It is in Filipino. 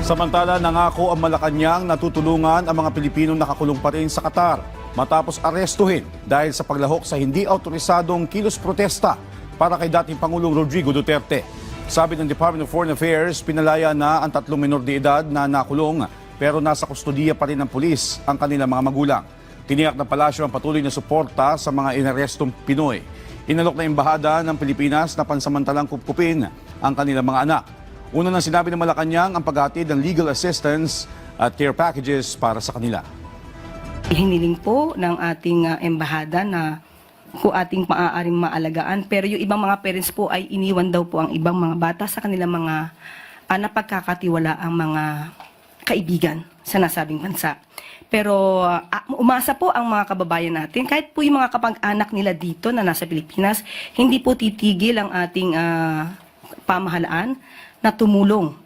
Samantala, nangako ang Malacanang na tutulungan ang mga Pilipinong nakakulong pa rin sa Qatar matapos arestuhin dahil sa paglahok sa hindi autorisadong kilos protesta para kay dating Pangulong Rodrigo Duterte. Sabi ng Department of Foreign Affairs, pinalaya na ang 3 menor de edad na nakulong pero nasa kustodiya pa rin ng pulis ang kanilang mga magulang. Tiniyak ng palasyo ang patuloy na suporta sa mga inarestong Pinoy. Inalok na embahada ng Pilipinas na pansamantalang kupkupin ang kanilang mga anak. Una nang sinabi ng Malacanang ang paghatid ng legal assistance at care packages para sa kanila. Hiniling po ng ating embahada na kung ating maaaring maalagaan, pero yung ibang mga parents po ay iniwan daw po ang ibang mga bata sa kanilang mga napagkakatiwala ang mga kaibigan sa nasabing bansa. Pero umasa po ang mga kababayan natin, kahit po yung mga kapag-anak nila dito na nasa Pilipinas, hindi po titigil ang ating pamahalaan na tumulong